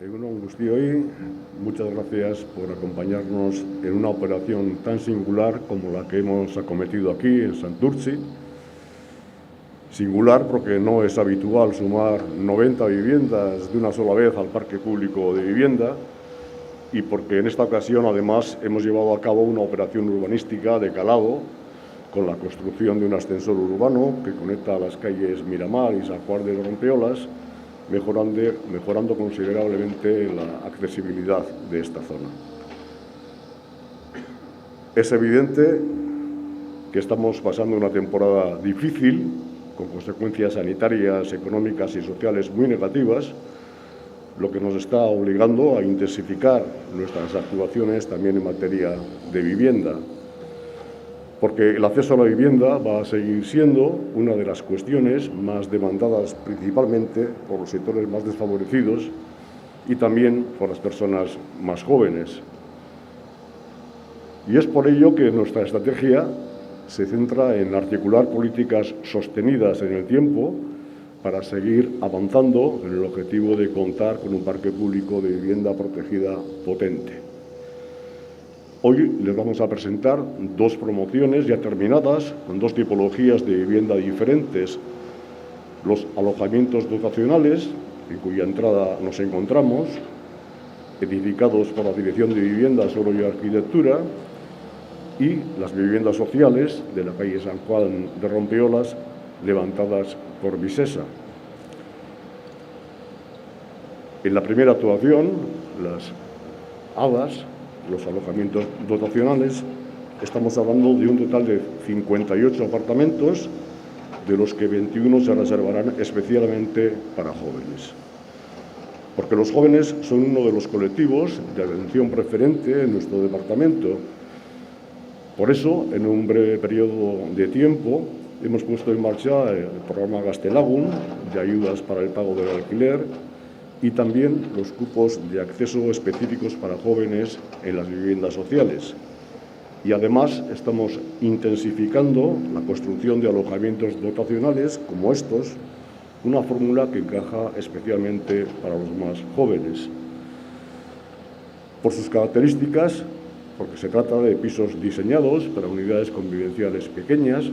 Egunon guztioi, muchas gracias por acompañarnos en una operación tan singular como la que hemos acometido aquí en Santurtzi. Singular porque no es habitual sumar 90 viviendas de una sola vez al parque público de vivienda y porque en esta ocasión además hemos llevado a cabo una operación urbanística de calado con la construcción de un ascensor urbano que conecta las calles Miramar y San Juan de Rompeolas, mejorando considerablemente la accesibilidad de esta zona. Es evidente que estamos pasando una temporada difícil, con consecuencias sanitarias, económicas y sociales muy negativas, lo que nos está obligando a intensificar nuestras actuaciones también en materia de vivienda, porque el acceso a la vivienda va a seguir siendo una de las cuestiones más demandadas principalmente por los sectores más desfavorecidos y también por las personas más jóvenes. Y es por ello que nuestra estrategia se centra en articular políticas sostenidas en el tiempo para seguir avanzando en el objetivo de contar con un parque público de vivienda protegida potente. Hoy les vamos a presentar dos promociones ya terminadas con dos tipologías de vivienda diferentes. Los alojamientos dotacionales, en cuya entrada nos encontramos, edificados por la Dirección de Vivienda, Suelo y Arquitectura, y las viviendas sociales de la calle San Juan de Rompeolas, levantadas por Visesa. En la primera actuación, las ADAS, los alojamientos dotacionales, estamos hablando de un total de 58 apartamentos, de los que 21 se reservarán especialmente para jóvenes. Porque los jóvenes son uno de los colectivos de atención preferente en nuestro departamento. Por eso, en un breve periodo de tiempo, hemos puesto en marcha el programa Gaztelagun, de ayudas para el pago del alquiler, y también los cupos de acceso específicos para jóvenes en las viviendas sociales. Y además estamos intensificando la construcción de alojamientos dotacionales como estos, una fórmula que encaja especialmente para los más jóvenes. Por sus características, porque se trata de pisos diseñados para unidades convivenciales pequeñas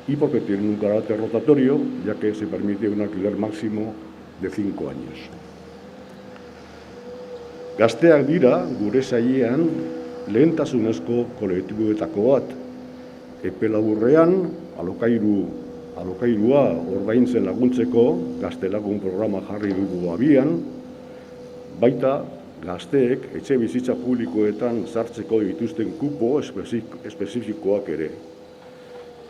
y porque tienen un carácter rotatorio, ya que se permite un alquiler máximo de 5 años. Gazteak dira gure sailean lehentasunezko kolektiboetako bat. Epe laburrean alokairua ordaintzen laguntzeko Gaztelagun programa jarri dugu abian, baita gazteek etxebizitza publikoetan sartzeko dituzten kupo espezifikoak ere.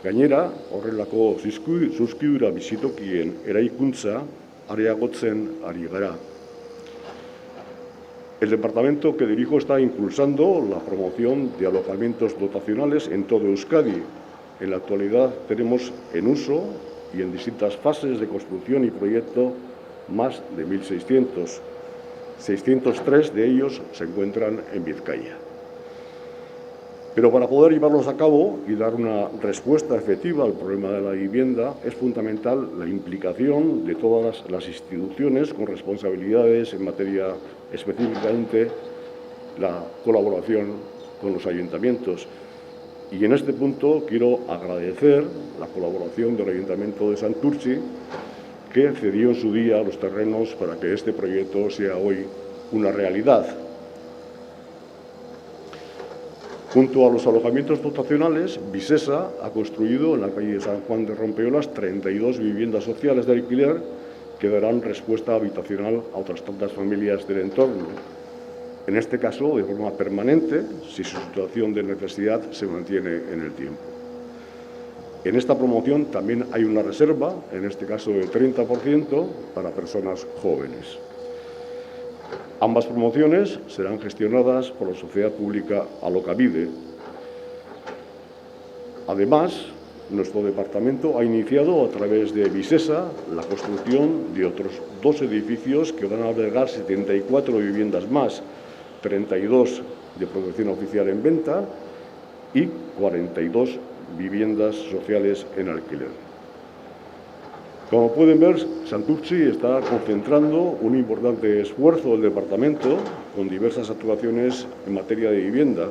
Gainera, horrelako zuzkidura bizitokien eraikuntza areagotzen ari gara. El departamento que dirijo está impulsando la promoción de alojamientos dotacionales en todo Euskadi. En la actualidad tenemos en uso y en distintas fases de construcción y proyecto más de 1.600. 603 de ellos se encuentran en Vizcaya. Pero para poder llevarlos a cabo y dar una respuesta efectiva al problema de la vivienda es fundamental la implicación de todas las instituciones con responsabilidades en materia, específicamente la colaboración con los ayuntamientos. Y en este punto quiero agradecer la colaboración del Ayuntamiento de Santurtzi, que cedió en su día los terrenos para que este proyecto sea hoy una realidad. Junto a los alojamientos dotacionales, Visesa ha construido en la calle San Juan de Rompeolas 32 viviendas sociales de alquiler que darán respuesta habitacional a otras tantas familias del entorno. En este caso, de forma permanente, si su situación de necesidad se mantiene en el tiempo. En esta promoción también hay una reserva, en este caso del 30%, para personas jóvenes. Ambas promociones serán gestionadas por la Sociedad Pública Alokabide. Además, nuestro departamento ha iniciado a través de Visesa la construcción de otros 2 edificios que van a albergar 74 viviendas más, 32 de protección oficial en venta y 42 viviendas sociales en alquiler. Como pueden ver, Santurtzi está concentrando un importante esfuerzo del departamento con diversas actuaciones en materia de vivienda,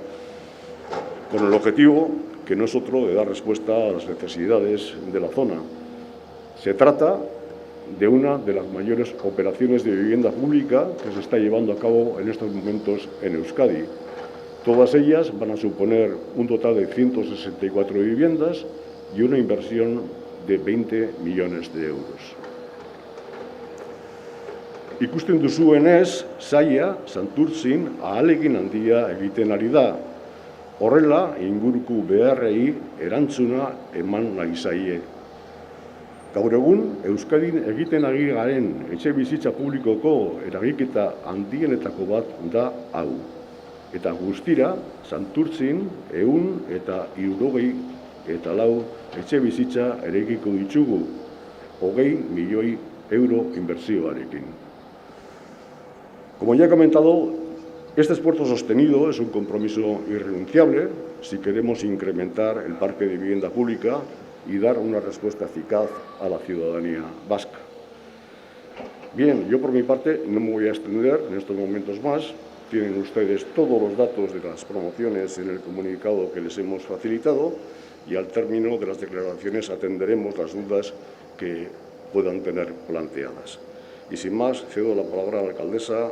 con el objetivo, que no es otro, de dar respuesta a las necesidades de la zona. Se trata de una de las mayores operaciones de vivienda pública que se está llevando a cabo en estos momentos en Euskadi. Todas ellas van a suponer un total de 164 viviendas y una inversión de 20 millones de euros. Ikusten duzuenez, saila Santurtzin ahalegin handia egiten ari da. Horrela, inguruko beharrei erantzuna eman nahi zaie. Gaur egun, Euskadin egiten ari garen etxebizitza publikoko eragiketa handienetako bat da hau. Eta guztira, Santurtzin 164 etxebizitza eraikiko ditugu, 20 milioi euro inbertsioarekin. Como ya he comentado, este esfuerzo sostenido es un compromiso irrenunciable si queremos incrementar el parque de vivienda pública y dar una respuesta eficaz a la ciudadanía vasca. Bien, yo por mi parte no me voy a extender en estos momentos más. Tienen ustedes todos los datos de las promociones en el comunicado que les hemos facilitado y al término de las declaraciones atenderemos las dudas que puedan tener planteadas. Y sin más, cedo la palabra a la alcaldesa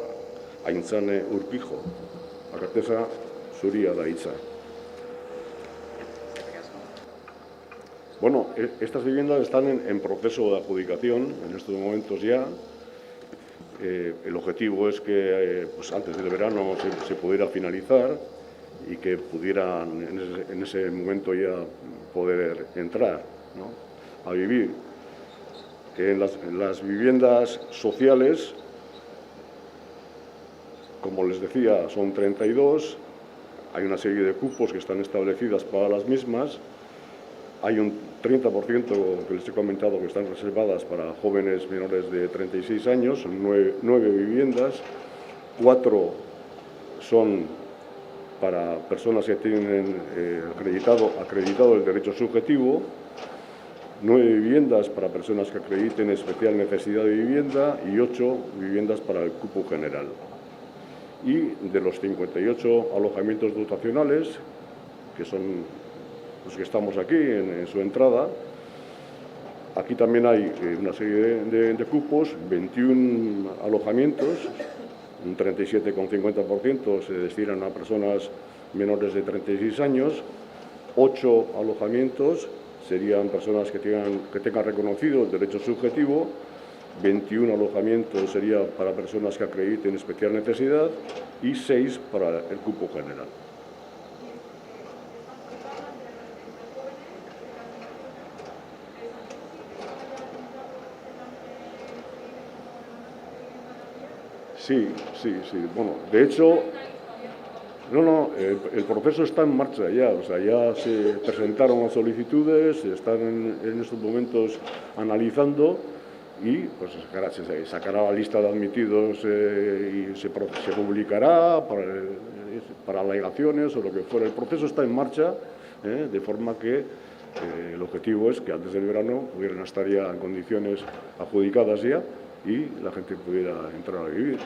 Aintzane Urquijo. Alcaldesa, zuria da hitza. Bueno, estas viviendas están en proceso de adjudicación en estos momentos ya. El objetivo es que pues antes del verano se pudiera finalizar y que pudieran en ese momento ya poder entrar, ¿no?, a vivir. En las viviendas sociales, como les decía, son 32. Hay una serie de cupos que están establecidas para las mismas. Hay un 30% que les he comentado que están reservadas para jóvenes menores de 36 años, son 9 viviendas, 4 son para personas que tienen acreditado el derecho subjetivo, 9 viviendas para personas que acrediten especial necesidad de vivienda y 8 viviendas para el cupo general. Y de los 58 alojamientos dotacionales, que son los que estamos aquí en su entrada, aquí también hay una serie de cupos, 21 alojamientos, un 37,50% se destinan a personas menores de 36 años, 8 alojamientos serían personas que tengan reconocido el derecho subjetivo, 21 alojamientos sería para personas que acrediten especial necesidad y 6 para el cupo general. Sí. Bueno, de hecho, el proceso está en marcha ya. O sea, ya se presentaron las solicitudes, se están en estos momentos analizando y pues se sacará la lista de admitidos y se publicará para alegaciones o lo que fuera. El proceso está en marcha, de forma que el objetivo es que antes del verano pudieran estar ya en condiciones adjudicadas ya y la gente pudiera entrar a vivir.